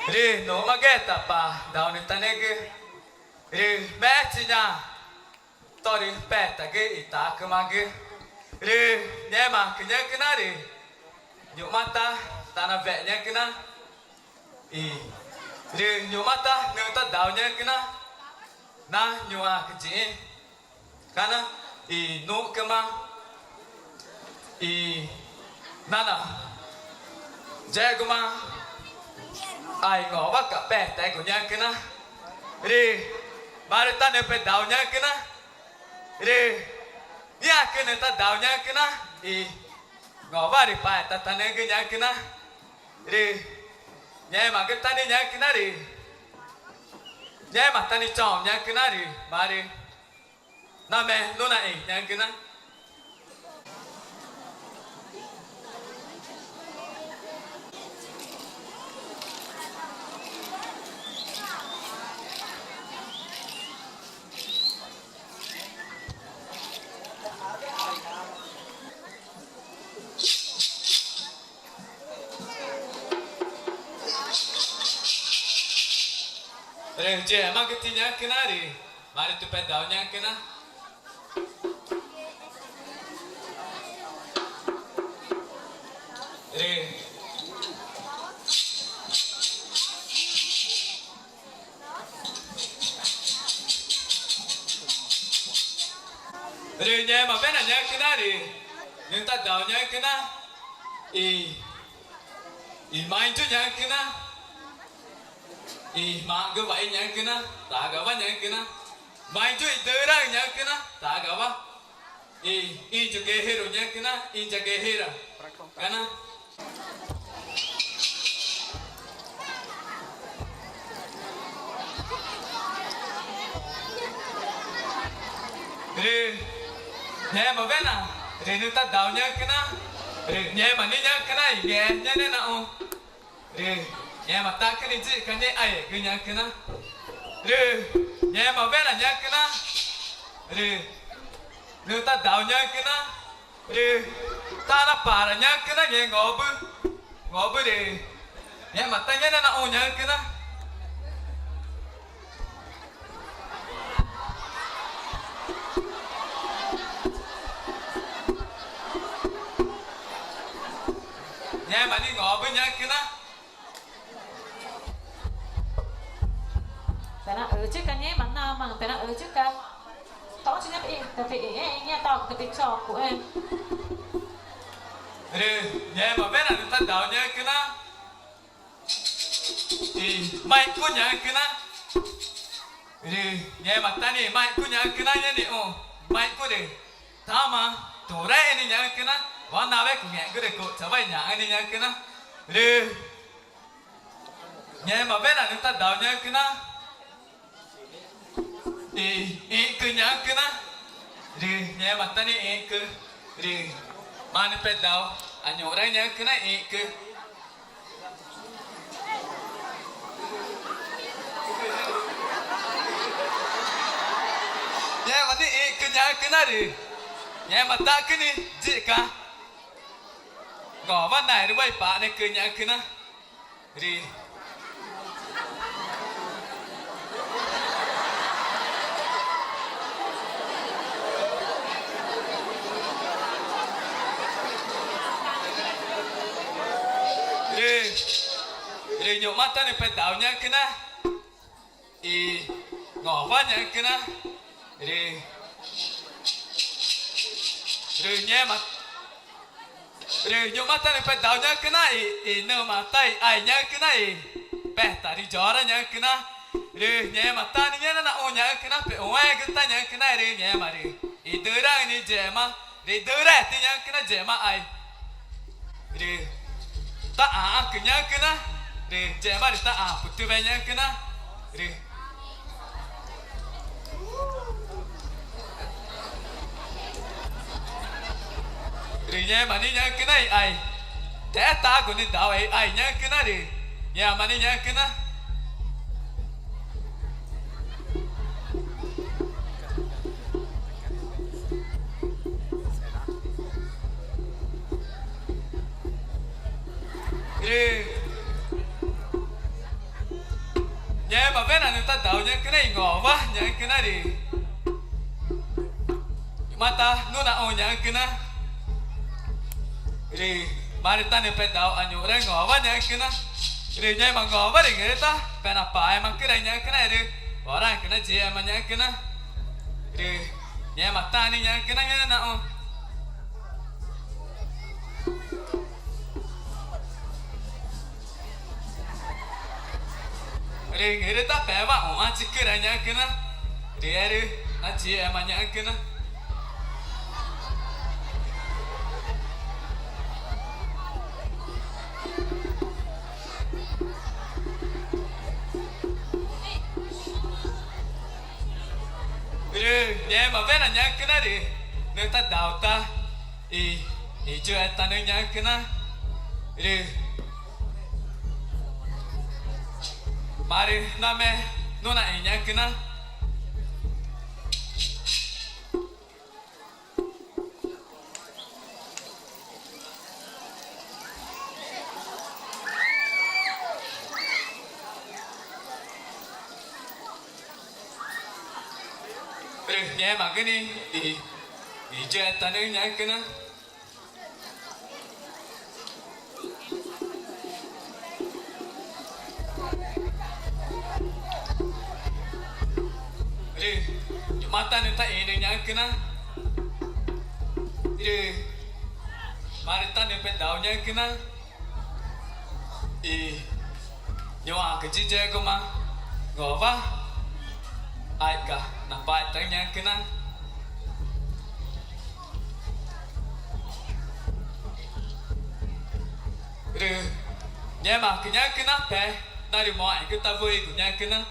Ri no mageta pa down in tanege. Ri metinya. Tori peta ge itak mage. Ri nyema kenya kena ri. Nyuk mata tanah veknya kena. Ri nyuk mata neta daunnya kena. Na nyua kecil. Karena nu kema. Nana. Jaguma. Ai ngõ bắt cả bè tay của nhau kia na. Ri. Mà người ta nè phải đào nhau kia na. Ri. Nhà kia nè ta đào nhau kia na. Ngõ bắt đi phải ta nè cái nhau kia na. Ri. Nhà mà cái ta đi nhau kia na ri. Nhà mà ta đi chọn nhau kia na ri. Mà ri. Na mẹ luôn này nhau kia na. Re, je, ma che ti neanche nari? Mari tu pedao neanche na? Re. Re, nye, ma bene neanche nari? Non ta dao neanche na? I mai tu neanche na? Mak ke baik yang kena, tak apa yang kena. Main tu terang yang kena, tak apa. Juga hero yang kena, jaga hero. Kena. Re, ni apa bena? Re ni tak tahu yang kena. Re, ni mana yang kena? Ni ni nak. Re. Nhà mà ta cái gì cái này ai cái nhà cái na, rồi nhà mà bên là nhà cái na, rồi người ta đào nhà cái na, rồi ta là bà là nhà cái na nhà ngõ bự đi, nhà mà ta nhà nó ôn nhà cái na, nhà mà đi ngõ bự nhà cái na. Tana trước cái nhé bắn nào mà tana trước cái tao chỉ tapi nghe tao tapi cho của em. Rồi nhà mà bên là người ta đào nhà cái na, mai của nhà cái na, rồi nhà mà ta này mai của nhà cái na nhá đi mai của đi, thà mà tổ ra này nhà cái na,วันnào vậy cũng nghe cái đấy cũng chả phải nhà này nhà cái na, rồi nhà mà bên là người ta đào nhà cái na. Ke nya ke na ri nya mata ni ke ri man pedao anyo ra nya ke na ke nya mata ke nya ke na ri nya mata ke ni ji ka ngõ van này ri bai pa ne ke nya ke na ri Re nhục mata ni pedao nya kena, ngõ van nya kena, re nya mat, re nhục mata ni pedao nya kena, no matai ai nya kena, peta di jora nya kena, re nya mata ni nya na o nya kena, pe oai kita nya kena re nya mari, derang ni jema, re derah ti nya kena jema ai, re ta kenya kena. Re, jema kita putu banyak kena. Re. Re jema ni yang kena ai. Dah tak guni tahu ai yang kena re. Ya mana yang kena. Re. nhớ mà biết là người ta đào những cái này ngỏ quá những cái này thì mà ta nó là ôn những cái này thì mà người ta nên phải đào anh nhủ đây ngỏ quá những cái này thì nhớ mà ngỏ quá thì người ta phải là phải mà cái này những cái này thì bỏ ra cái này chỉ mà những cái này thì nhớ mà ta đi những cái này như nào thì người ta phải vào mà chỉ cái này những cái này thì nó chỉ mà những cái này nhé mà biết là nhá cái này thì người ta đào ta thì chưa ta nên nhá cái này thì mà đi na mẹ nó lại nhá cái này nhé mà cái đi thì chưa ta nên nhá cái này mata nita ini nya kena ide marita ne pe dau nya kena nyawa ke jije ko ma ngova ai ka na pai ta nya kena ide nya ma ke nya kena pe dari mo ai kita vui ku nya kena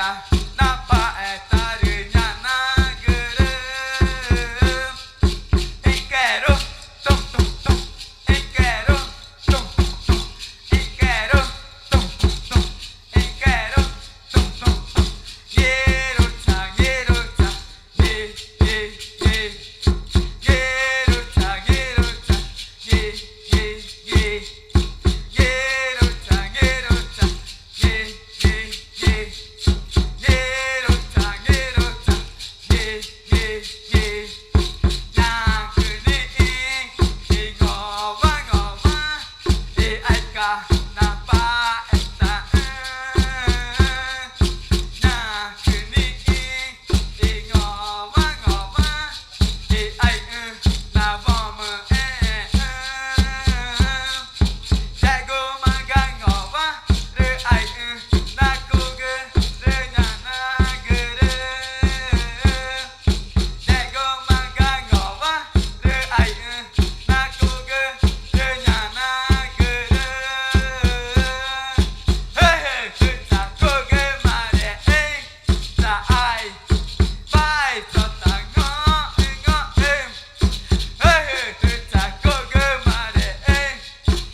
eka napa etarunya nagerum Ikero tum tum tum Ikero tum tum tum Ikero tum tum tum Ikero tum tum tum Yero cha ye ye ye Yero cha ye ye ye Yero cha ye ye ye Yero cha ye ye ye Nakuni ingo wa e aika napa eta Nakuni ingo wa e ai na bomu Jago maga ngowa re ai na kuge re nya na gere Jago maga ngowa re ai na kuge re nya na gere Hey hey ta kuge mare ta ai bai ta ta ngo Hey hey ta kuge mare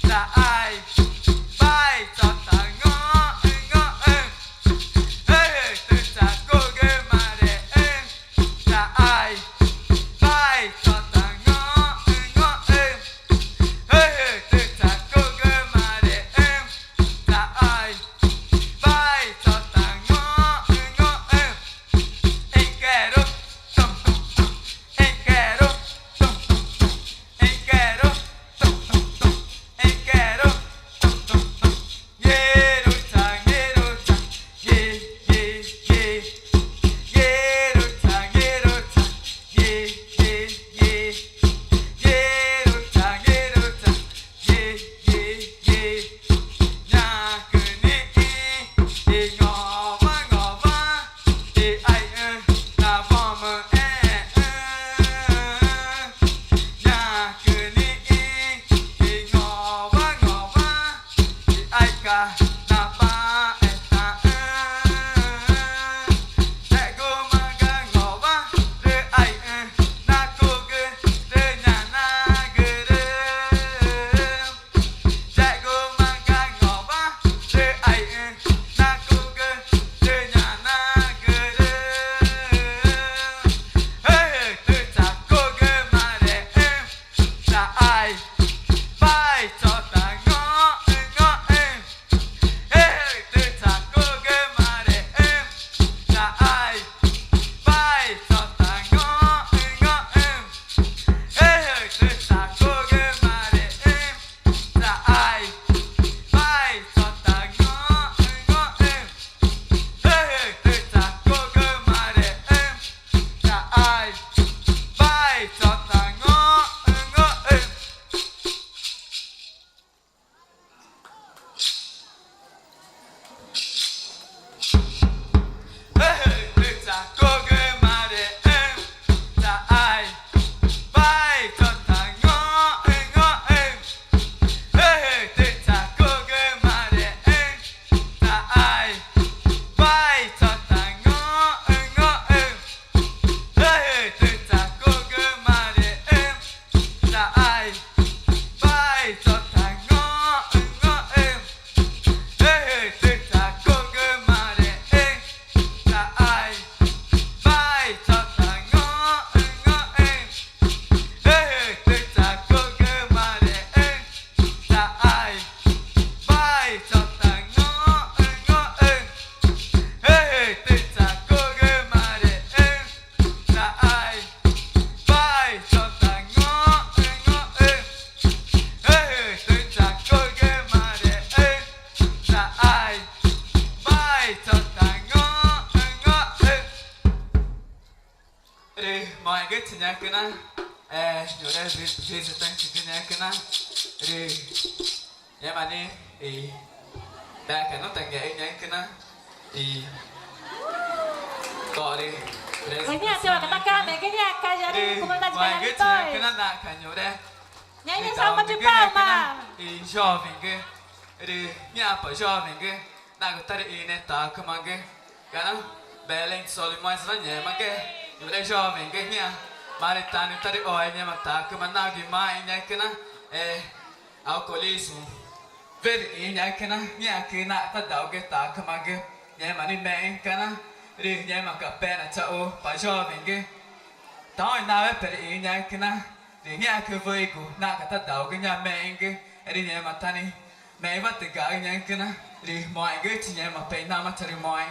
ta ai bai ta ta ngo Hey hey ta kuge mare ta ai bai ta ta ngo Hey hey ta kuge mare ta ai bai ta ta ngo Ikero tum tum tum Ikero tum tum tum Ikero tum tum tum Ikero tum tum tum Yero cha ye ye Yero cha ye ye ye Yero cha ye ye ye Nakuni ingo wa e ai na bomu Nakuni ingo wa e aika napa eta Jago maga ngowa re ai na kuge re nya na gere Jago maga ngowa re ai na kuge re nya na gere Hey hey ta kuge mare ta ai bai ta ta ngo Hey hey ta kuge mare ta ai bai ta ta ngo Hey hey ta kuge mare ta ai bai ta ta ngo Hey hey ta kuge mare ta ai bai ta ta ngo Hey hey ta kuge mare ta ai bai ta ta ngo Hey hey ta kuge mare ta ai bai ta ta ngo Hey hey ta kuge mare ta ai bai ta ta ngo Hey hey ta kuge mare ta ai bai ta ta ngo Hey hey ta kuge mare ta ai bai ta ta ngo Hey hey ta kuge mare ta ai bai ta ta ngo Hey hey ta kuge mare ta ai bai ta ta ngo Re mọi cái chuyện nhà cái na nhiều đây vì sự tăng chuyện nhà cái na Re nhà bạn đi đã cái nó tăng nhẹ nhàng cái na Cọ đi Cái nhà cho cái ta này cái nhà cái nhà đi cùng ta ngoài cái chơi chuyện cái na là cả nhiều đây Nhảy như sao mà chụp bao mà cho mình cái đi nhà phải cho mình cái na cái ta đi nè ta cơ mà cái Kana beleng soli mais na nye ma ke yule jo men ke nya mari tani tari oi nya ma ta ke mana gi mai nya kana alcoolismo ver nya kana nya ke na ta dau ke ta ke ma ke nya ma ni men kana ri nya ma ka pe na cha o pa jo men ke tao na ve per nya kana ri nya ke voi ku na ka ta dau ke nya men ke ri nya ma tani mẹ bắt từ cả nhà kia na đi mọi cái chị nhà mà phải nam mà chơi mọi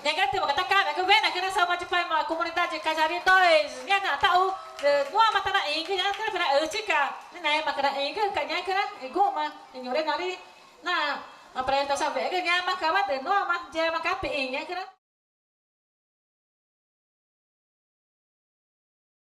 Yang kata maka takkan aku bena kena sama cepat ma komunitas je kajari toy. Nya nak tahu gua mata nak ingin nya kena pernah cika. Ni naik maka nak ingin kanya kena gua ma nyore nari na apa yang tak sampai ke nya maka wat no ma je maka pe nya kena